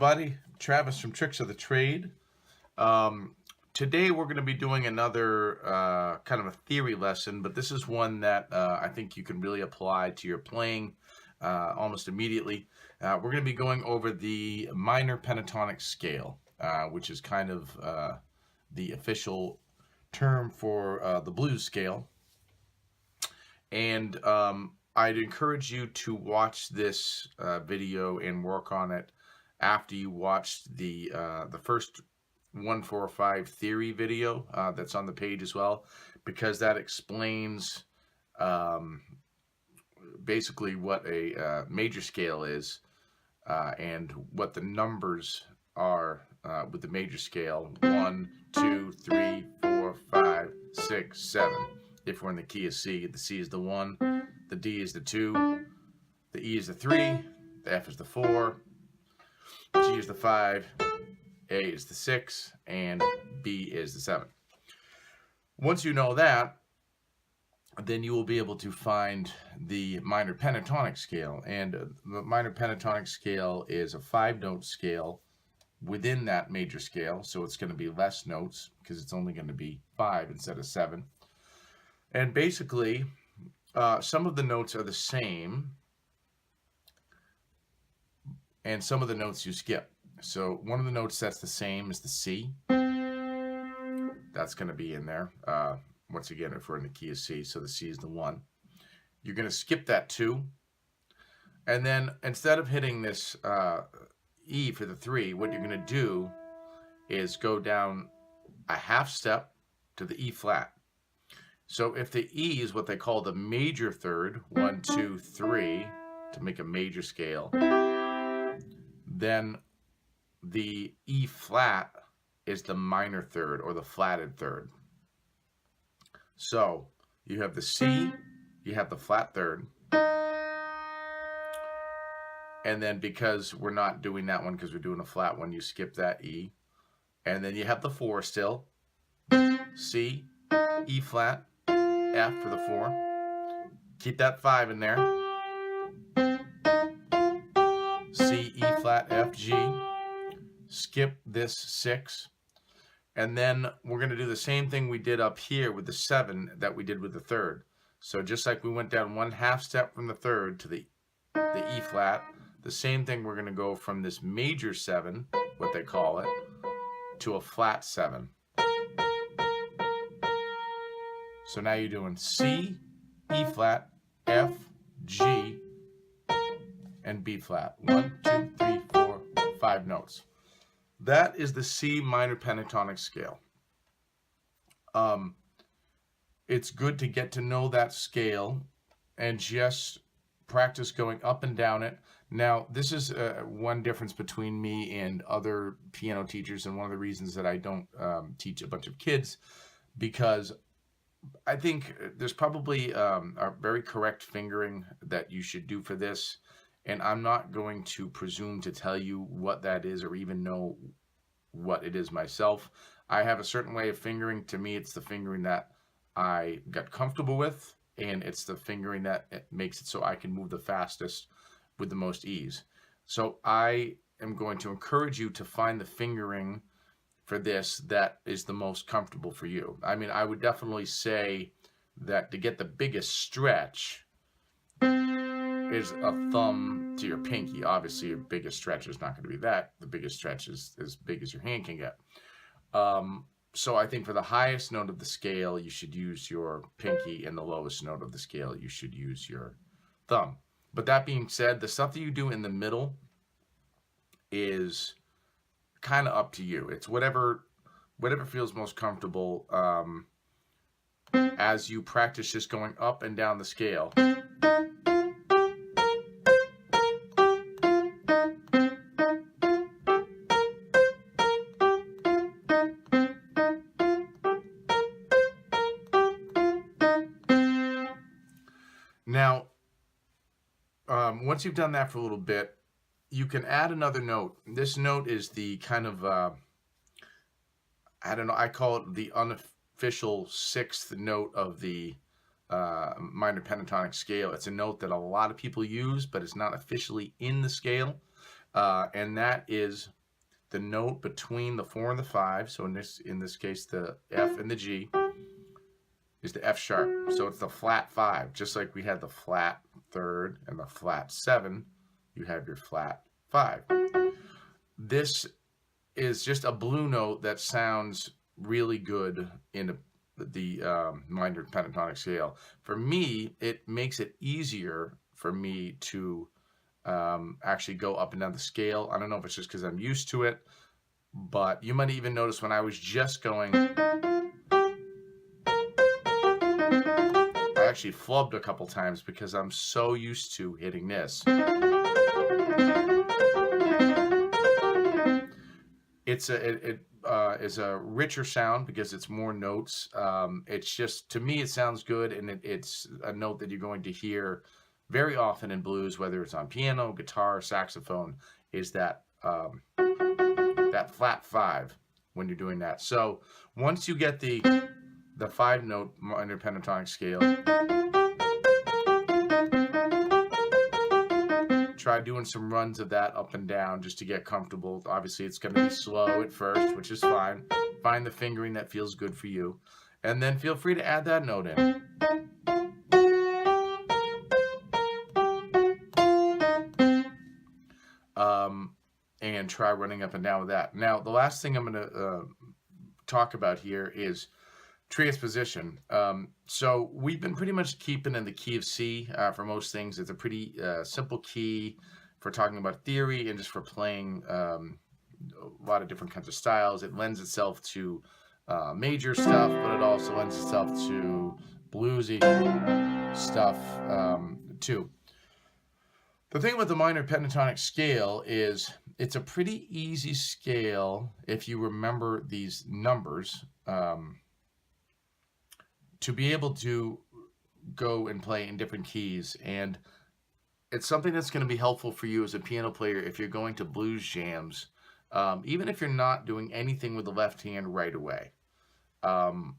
everybody. Travis from Tricks of the Trade. Today we're going to be doing another kind of a theory lesson, but this is one that I think you can really apply to your playing almost immediately. We're going to be going over the minor pentatonic scale, which is kind of the official term for the blues scale. And I'd encourage you to watch this video and work on it after you watched the first 145 theory video that's on the page as well, because that explains basically what a major scale is and what the numbers are with the major scale: 1, 2, 3, 4, 5, 6, 7. If we're in the key of C, the C is the 1, the D is the 2, the E is the 3, the F is the 4, G is the 5, A is the 6, and B is the 7. Once you know that, then you will be able to find the minor pentatonic scale. And the minor pentatonic scale is a 5-note scale within that major scale, so it's going to be less notes because it's only going to be 5 instead of 7. And basically, some of the notes are the same, and some of the notes you skip. So one of the notes that's the same is the C. That's going to be in there. Once again, if we're in the key of C, so the C is the 1. You're going to skip that 2. And then instead of hitting this E for the 3, what you're going to do is go down a half step to the E flat. So if the E is what they call the major third, 1, 2, 3, to make a major scale, then the E flat is the minor third, or the flatted third. So you have the C, you have the flat third, and then because we're not doing that one because we're doing a flat one, you skip that E, and then you have the 4 still, C, E flat, F for the 4, keep that 5 in there, C, E flat, F, G, skip this 6, and then we're going to do the same thing we did up here with the 7 that we did with the third. So just like we went down one half step from the third to the E flat, the same thing we're going to go from this major 7, what they call it, to a flat 7. So now you're doing C, E flat, F, G, and B flat. 1, 2, 3, 4, 5 notes. That is the C minor pentatonic scale. It's good to get to know that scale and just practice going up and down it. Now, this is one difference between me and other piano teachers, and one of the reasons that I don't teach a bunch of kids, because I think there's probably a very correct fingering that you should do for this, and I'm not going to presume to tell you what that is or even know what it is myself. I have a certain way of fingering. To me, it's the fingering that I got comfortable with, and it's the fingering that makes it so I can move the fastest with the most ease. So I am going to encourage you to find the fingering for this that is the most comfortable for you. I mean, I would definitely say that to get the biggest stretch is a thumb to your pinky. Obviously, your biggest stretch is not going to be that. The biggest stretch is as big as your hand can get. So I think for the highest note of the scale, you should use your pinky, and the lowest note of the scale, you should use your thumb. But that being said, the stuff that you do in the middle is kind of up to you. It's whatever feels most comfortable as you practice just going up and down the scale. Now, once you've done that for a little bit, you can add another note. This note is the kind of, I don't know, I call it the unofficial 6th note of the minor pentatonic scale. It's a note that a lot of people use, but it's not officially in the scale. and that is the note between the 4 and the 5. So in this case, the F and the G is the F sharp. So it's the flat 5, just like we had the flat 3rd and the flat 7. You have your flat 5. This is just a blue note that sounds really good in the minor pentatonic scale. For me, it makes it easier for me to actually go up and down the scale. I don't know if it's just because I'm used to it, but you might even notice when I was just going, I actually flubbed a couple times because I'm so used to hitting this. It is a richer sound because it's more notes. It's just, to me, it sounds good, and it's a note that you're going to hear very often in blues, whether it's on piano, guitar, saxophone, is that that flat 5 when you're doing that. So once you get the 5-note minor pentatonic scale, try doing some runs of that up and down just to get comfortable. Obviously, it's going to be slow at first, which is fine. Find the fingering that feels good for you, and then feel free to add that note in. And try running up and down with that. Now, the last thing I'm going to talk about here is transposition. So we've been pretty much keeping in the key of C for most things. It's a pretty simple key for talking about theory and just for playing a lot of different kinds of styles. It lends itself to major stuff, but it also lends itself to bluesy stuff too. The thing with the minor pentatonic scale is it's a pretty easy scale if you remember these numbers to be able to go and play in different keys. And it's something that's going to be helpful for you as a piano player if you're going to blues jams, even if you're not doing anything with the left hand right away. And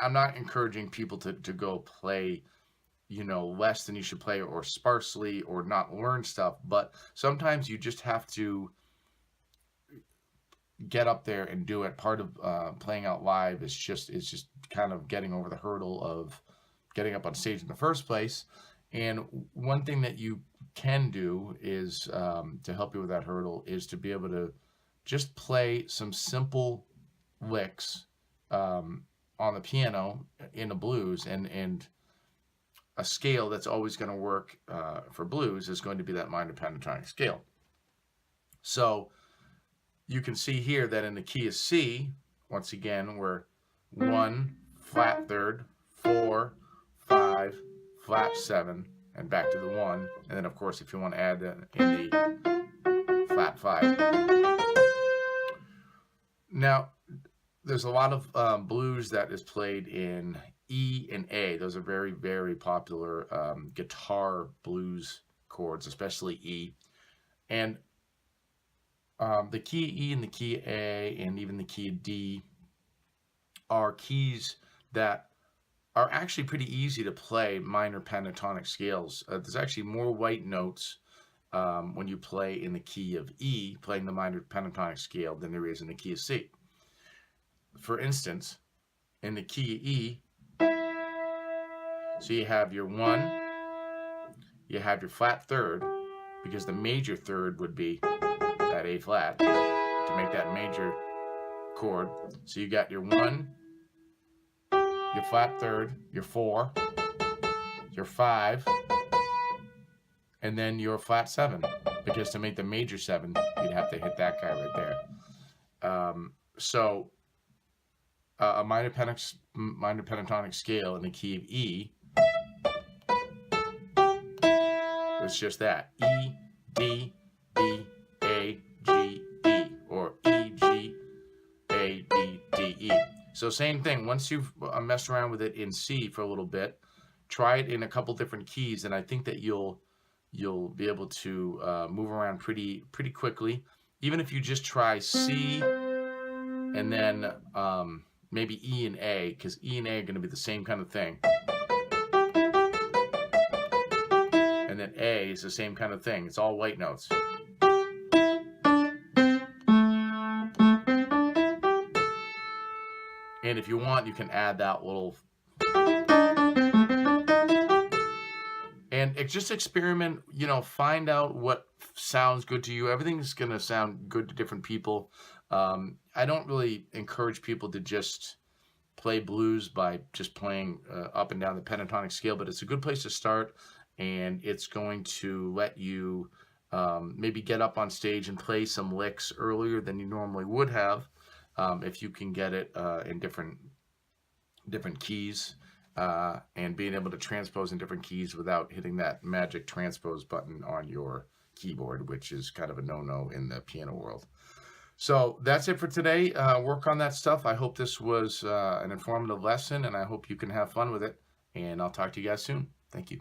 I'm not encouraging people to go play less than you should play or sparsely or not learn stuff, but sometimes you just have to get up there and do it. Part of playing out live is just kind of getting over the hurdle of getting up on stage in the first place. And one thing that you can do is to help you with that hurdle is to be able to just play some simple licks on the piano in the blues, and a scale that's always going to work for blues is going to be that minor pentatonic scale. So you can see here that in the key of C, once again, we're 1, flat 3rd, 4, 5, flat 7, and back to the 1. And then, of course, if you want to add that in the flat 5. Now, there's a lot of blues that is played in E and A. Those are very, very popular guitar blues chords, especially E. And the key E and the key A and even the key D are keys that are actually pretty easy to play minor pentatonic scales. There's actually more white notes when you play in the key of E, playing the minor pentatonic scale, than there is in the key of C. For instance, in the key of E, so you have your 1, you have your flat 3rd, because the major 3rd would be that A flat to make that major chord. So you got your 1, your flat 3rd, your 4, your 5, and then your flat 7, because to make the major 7, you'd have to hit that guy right there. So a minor pentatonic scale in the key of E, it's just that. E, D, B, A, G, E, or E, G, A, B, D, E. So same thing. Once you've messed around with it in C for a little bit, try it in a couple different keys, and I think that you'll be able to move around pretty quickly. Even if you just try C and then maybe E and A, because E and A are going to be the same kind of thing. And then A is the same kind of thing. It's all white notes. And if you want, you can add that little, and just experiment, find out what sounds good to you. Everything's going to sound good to different people. I don't really encourage people to just play blues by just playing up and down the pentatonic scale, but it's a good place to start, and it's going to let you maybe get up on stage and play some licks earlier than you normally would have, if you can get it in different keys, and being able to transpose in different keys without hitting that magic transpose button on your keyboard, which is kind of a no-no in the piano world. So that's it for today. Work on that stuff. I hope this was an informative lesson, and I hope you can have fun with it. And I'll talk to you guys soon. Thank you.